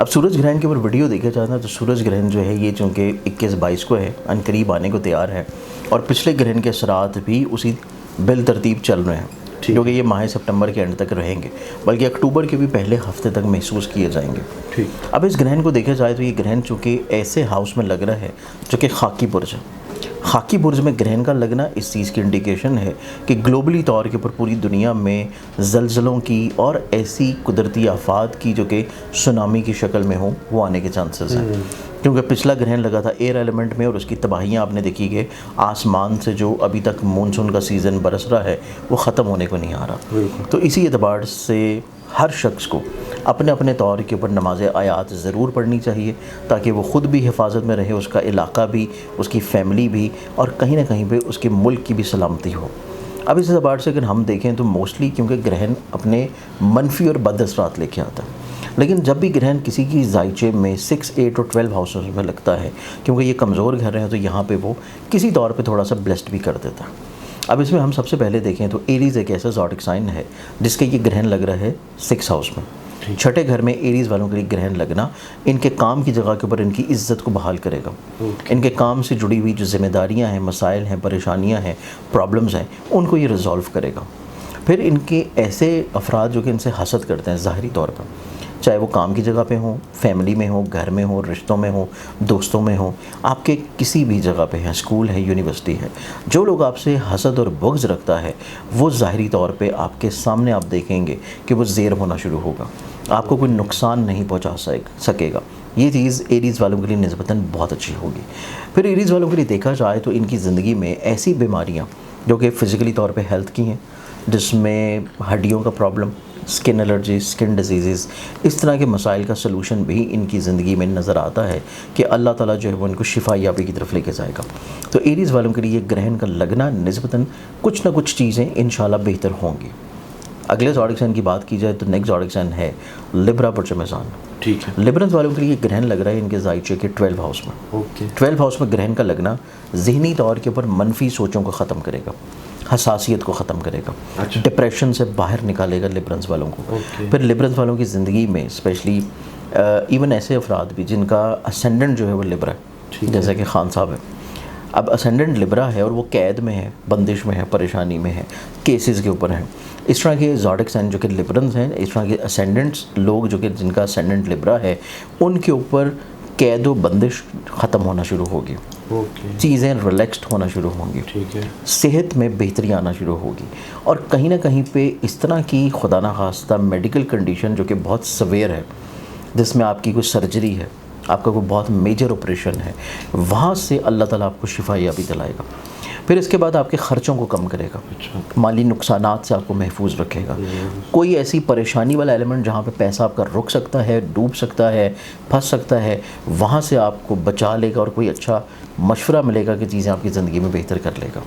اب سورج گرہن کے اوپر ویڈیو دیکھا جاتا ہے تو سورج گرہن جو ہے یہ چونکہ 21-22 کو ہے، ان قریب آنے کو تیار ہے، اور پچھلے گرہن کے اثرات بھی اسی بالترتیب چل رہے ہیں جو کہ یہ ماہ سپٹمبر کے اینڈ تک رہیں گے، بلکہ اکتوبر کے بھی پہلے ہفتے تک محسوس کیے جائیں گے۔ اب اس گرہن کو دیکھا جائے تو یہ گرہن چونکہ ایسے ہاؤس میں لگ رہا ہے جو کہ خاکی برج ہے، خاکی برج میں گرہن کا لگنا اس چیز کی انڈیکیشن ہے کہ گلوبلی طور کے اوپر پوری دنیا میں زلزلوں کی اور ایسی قدرتی آفات کی جو کہ سونامی کی شکل میں ہوں وہ آنے کے چانسز ہیں، کیونکہ پچھلا گرہن لگا تھا ایئر ایلیمنٹ میں اور اس کی تباہیاں آپ نے دیکھی کہ آسمان سے جو ابھی تک مونسون کا سیزن برس رہا ہے وہ ختم ہونے کو نہیں آ رہا۔ تو اسی اعتبار سے ہر شخص کو اپنے اپنے طور کے اوپر نماز آیات ضرور پڑھنی چاہیے تاکہ وہ خود بھی حفاظت میں رہے، اس کا علاقہ بھی، اس کی فیملی بھی، اور کہیں نہ کہیں پہ اس کے ملک کی بھی سلامتی ہو۔ اب اس اعتبار سے اگر ہم دیکھیں تو موسٹلی کیونکہ گرہن اپنے منفی اور بد اثرات لے کے آتا ہے، لیکن جب بھی گرہن کسی کی زائچے میں 6، 8 اور 12 ہاؤسز میں لگتا ہے، کیونکہ یہ کمزور گھر ہے تو یہاں پہ وہ کسی طور پہ تھوڑا سا بلیسڈ بھی کر دیتا ہے۔ اب اس میں ہم سب سے پہلے دیکھیں تو ایریز ایک ایسا زوڈک سائن ہے جس کے یہ گرہن لگ رہا ہے 6 ہاؤس میں۔ چھٹے گھر میں ایریز والوں کے لیے گرہن لگنا ان کے کام کی جگہ کے اوپر ان کی عزت کو بحال کرے گا، ان کے کام سے جڑی ہوئی جو ذمہ داریاں ہیں، مسائل ہیں، پریشانیاں ہیں، پرابلمز ہیں، ان کو یہ ریزولو کرے گا۔ پھر ان کے ایسے افراد جو کہ ان سے حسد کرتے ہیں ظاہری طور پر، چاہے وہ کام کی جگہ پہ ہوں، فیملی میں ہوں، گھر میں ہوں، رشتوں میں ہوں، دوستوں میں ہوں، آپ کے کسی بھی جگہ پہ ہیں، اسکول ہے، یونیورسٹی ہے، جو لوگ آپ سے حسد اور بغض رکھتا ہے وہ ظاہری طور پہ آپ کے سامنے آپ دیکھیں گے کہ وہ زیر ہونا شروع ہوگا، آپ کو کوئی نقصان نہیں پہنچا سکے گا۔ یہ چیز ایریز والوں کے لیے نسبتاً بہت اچھی ہوگی۔ پھر ایریز والوں کے لیے دیکھا جائے تو ان کی زندگی میں ایسی بیماریاں جو کہ فزیکلی طور پہ ہیلتھ کی ہیں، جس میں ہڈیوں کا پرابلم، سکن الرجی، سکن ڈیزیزز، اس طرح کے مسائل کا سلوشن بھی ان کی زندگی میں نظر آتا ہے کہ اللہ تعالیٰ جو ہے وہ ان کو شفا یابی کی طرف لے کے جائے گا۔ تو ایریز والوں کے لیے گرہن کا لگنا نسبتاً کچھ نہ کچھ چیزیں انشاءاللہ بہتر ہوں گی۔ اگلے زوڈک سائن کی بات کی جائے تو نیکسٹ زوڈک سائن ہے لبرا برج میزان۔ ٹھیک ہے، لبرنز والوں کے لیے گرہن لگ رہا ہے ان کے زائچے کے 12 ہاؤس میں۔ 12 ہاؤس میں گرہن کا لگنا ذہنی طور کے اوپر منفی سوچوں کو ختم کرے گا، حساسیت کو ختم کرے گا، ڈپریشن سے باہر نکالے گا لبرنز والوں کو۔ پھر لبرنز والوں کی زندگی میں اسپیشلی ایون ایسے افراد بھی جن کا اسینڈنٹ جو ہے وہ لبرا ہے، جیسے کہ خان صاحب ہے، اب اسینڈنٹ لبرا ہے اور وہ قید میں ہے، بندش میں ہے، پریشانی میں ہے، کیسز کے اوپر ہیں۔ اس طرح کے زوڈک سائن جو کہ لبرنز ہیں، اس طرح کے اسینڈنٹس لوگ جو کہ جن کا اسینڈنٹ لبرا ہے، ان کے اوپر قید و بندش ختم ہونا شروع ہوگی، چیزیں ریلیکسڈ ہونا شروع ہوں گی، صحت میں بہتری آنا شروع ہوگی، اور کہیں نہ کہیں پہ اس طرح کی خدا نخواستہ میڈیکل کنڈیشن جو کہ بہت سویئر ہے، جس میں آپ کی کوئی سرجری ہے، آپ کا کوئی بہت میجر آپریشن ہے، وہاں سے اللہ تعالیٰ آپ کو شفا یابی دلائے گا۔ پھر اس کے بعد آپ کے خرچوں کو کم کرے گا، مالی نقصانات سے آپ کو محفوظ رکھے گا۔ کوئی ایسی پریشانی والا ایلیمنٹ جہاں پہ پیسہ آپ کا رک سکتا ہے، ڈوب سکتا ہے، پھنس سکتا ہے، وہاں سے آپ کو بچا لے گا اور کوئی اچھا مشورہ ملے گا کہ چیزیں آپ کی زندگی میں بہتر کر لے گا۔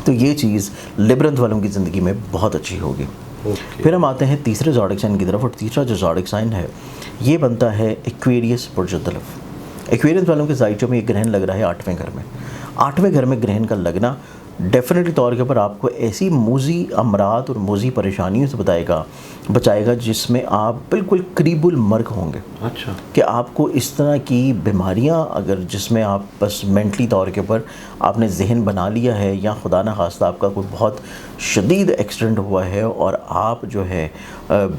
تو یہ چیز لبرنز والوں کی زندگی میں بہت اچھی ہوگی۔ پھر ہم آتے ہیں تیسرے زوڈک سائن کی طرف، اور تیسرا جو زوڈک سائن ہے یہ بنتا ہے ایکویریس برج الدلف۔ ایکویریس والوں کے زائچوں میں یہ گرہن لگ رہا ہے 8ویں گھر میں۔ 8ویں گھر میں گرہن کا لگنا ڈیفینیٹلی طور کے اوپر آپ کو ایسی موذی امراض اور موذی پریشانیوں سے بچائے گا جس میں آپ بالکل قریب المرگ ہوں گے، کہ آپ کو اس طرح کی بیماریاں اگر جس میں آپ بس مینٹلی طور کے اوپر آپ نے ذہن بنا لیا ہے، یا خدا نخواستہ آپ کا کوئی بہت شدید ایکسیڈنٹ ہوا ہے اور آپ جو ہے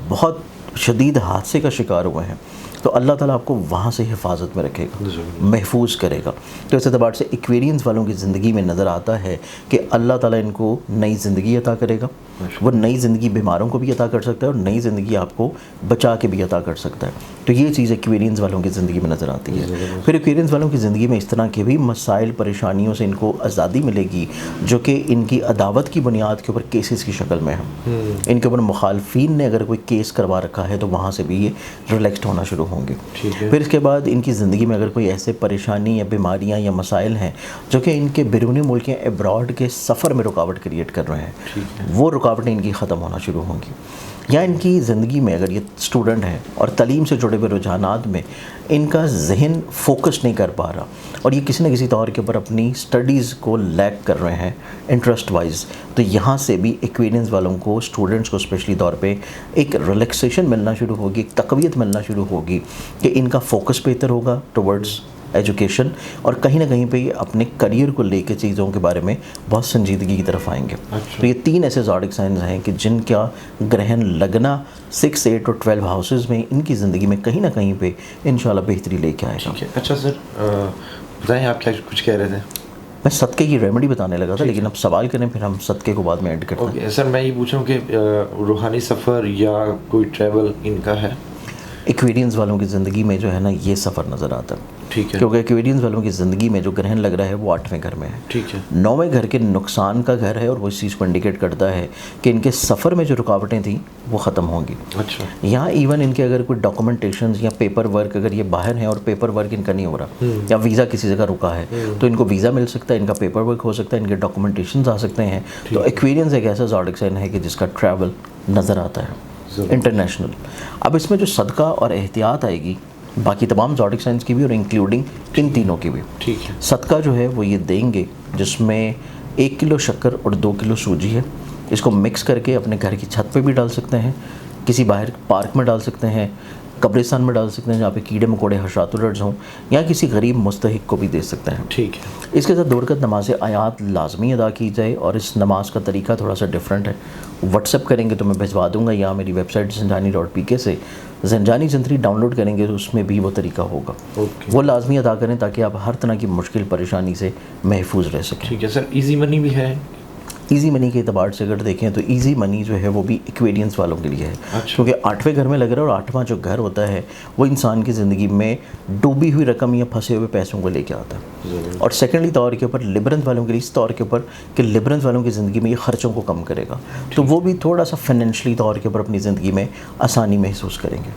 بہت شدید حادثے کا شکار ہوئے ہیں، تو اللہ تعالیٰ آپ کو وہاں سے حفاظت میں رکھے گا، محفوظ کرے گا۔ تو اس اعتبار سے ایکویرینس والوں کی زندگی میں نظر آتا ہے کہ اللہ تعالیٰ ان کو نئی زندگی عطا کرے گا، وہ نئی زندگی بیماروں کو بھی عطا کر سکتا ہے اور نئی زندگی آپ کو بچا کے بھی عطا کر سکتا ہے۔ تو یہ چیز ایکویرینس والوں کی زندگی میں نظر آتی ہے۔ پھر ایکویرینس والوں کی زندگی میں اس طرح کے بھی مسائل پریشانیوں سے ان کو آزادی ملے گی جو کہ ان کی عداوت کی بنیاد کے اوپر کیسز کی شکل میں ہیں، ان کے اوپر مخالفین نے اگر کوئی کیس کروا رکھا ہے تو وہاں سے بھی یہ ریلیکسڈ ہونا شروع ہوں گے۔ پھر اس کے بعد ان کی زندگی میں اگر کوئی ایسے پریشانی یا بیماریاں یا مسائل ہیں جو کہ ان کے بیرونی ملک یا ابراڈ کے سفر میں رکاوٹ کریٹ کر رہے ہیں، وہ رکاوٹیں ان کی ختم ہونا شروع ہوں گی. یا ان کی زندگی میں اگر یہ اسٹوڈنٹ ہیں اور تعلیم سے جڑے ہوئے رجحانات میں ان کا ذہن فوکس نہیں کر پا رہا اور یہ کسی نہ کسی طور کے اوپر اپنی اسٹڈیز کو لیک کر رہے ہیں انٹرسٹ وائز, تو یہاں سے بھی ایکویرینس والوں کو, اسٹوڈنٹس کو اسپیشلی طور پہ ایک ریلیکسیشن ملنا شروع ہوگی, ایک تقویت ملنا شروع ہوگی کہ ان کا فوکس بہتر ہوگا ٹورڈز ایجوکیشن, اور کہیں نہ کہیں پہ یہ اپنے کریئر کو لے کے چیزوں کے بارے میں بہت سنجیدگی کی طرف آئیں گے. تو یہ 3 ایسے زوڈک سائنز ہیں کہ جن کا گرہن لگنا 6, 8 اور 12 ہاؤسز میں ان کی زندگی میں کہیں نہ کہیں پہ انشاءاللہ بہتری لے کے آئے گا. اچھا سر بتائیں, آپ کیا کچھ کہہ رہے تھے؟ میں صدقے کی ریمیڈی بتانے لگا تھا, لیکن اب سوال کریں پھر ہم صدقے کو بعد میں ایڈ کرتے ہیں. اوکے سر, میں یہ پوچھوں کہ روحانی سفر یا کوئی ٹریول ان کا ہے؟ ایکویرینس والوں کی زندگی میں جو ہے نا یہ سفر نظر آتا ہے, ٹھیک ہے, کیونکہ ایکویرینس والوں کی زندگی میں جو گرہن لگ رہا ہے وہ 8ویں گھر میں ہے, ٹھیک ہے, 9ویں گھر کے نقصان کا گھر ہے, اور وہ اس چیز کو انڈیکیٹ کرتا ہے کہ ان کے سفر میں جو رکاوٹیں تھیں وہ ختم ہوں گی. اچھا, یہاں ایون ان کے اگر کوئی ڈاکومنٹیشنز یا پیپر ورک اگر یہ باہر ہیں اور پیپر ورک ان کا نہیں ہو رہا یا ویزا کسی جگہ رکا ہے تو ان کو ویزا مل سکتا ہے, ان کا پیپر ورک ہو سکتا ہے, ان کے ڈاکومنٹیشنز آ سکتے ہیں. تو ایکویرینس ایک ایسا زوڈک سائن ہے کہ جس کا ٹریول نظر آتا ہے انٹرنیشنل. اب اس میں جو صدقہ اور احتیاط آئے گی باقی تمام زوڈک سائنس کی بھی اور انکلوڈنگ ان تینوں کی بھی, ٹھیک ہے, صدقہ جو ہے وہ یہ دیں گے جس میں 1 کلو شکر اور 2 کلو سوجی ہے. اس کو مکس کر کے اپنے گھر کی چھت پہ بھی ڈال سکتے ہیں, کسی باہر پارک میں ڈال سکتے ہیں, قبرستان میں ڈال سکتے ہیں جہاں پہ کیڑے مکوڑے حشرات الرجز ہوں, یا کسی غریب مستحق کو بھی دے سکتے ہیں. ٹھیک ہے. اس کے ساتھ 2 رکعت نماز آیات لازمی ادا کی جائے, اور اس نماز کا طریقہ تھوڑا سا ڈفرینٹ ہے. واٹس ایپ کریں گے تو میں بھجوا دوں گا, یا میری ویب سائٹ زنجانی.pk سے زنجانی زندری ڈاؤن لوڈ کریں گے تو اس میں بھی وہ طریقہ ہوگا. وہ لازمی ادا کریں تاکہ آپ ہر طرح کی مشکل پریشانی سے محفوظ رہ سکیں. ٹھیک ہے سر. ایزی منی بھی ہے؟ ایزی منی کے اعتبار سے اگر دیکھیں تو ایزی منی جو ہے وہ بھی ایکویرینس والوں کے لیے ہے, کیونکہ 8ویں گھر میں لگ رہا ہے, اور 8واں جو گھر ہوتا ہے وہ انسان کی زندگی میں ڈوبی ہوئی رقم یا پھنسے ہوئے پیسوں کو لے کے آتا ہے. اور سیکنڈلی طور کے اوپر لبرنس والوں کے لیے اس طور کے اوپر کہ لبرنس والوں کی زندگی میں یہ خرچوں کو کم کرے گا, تو وہ بھی تھوڑا سا فائنینشلی طور کے اوپر اپنی زندگی میں آسانی محسوس کریں گے.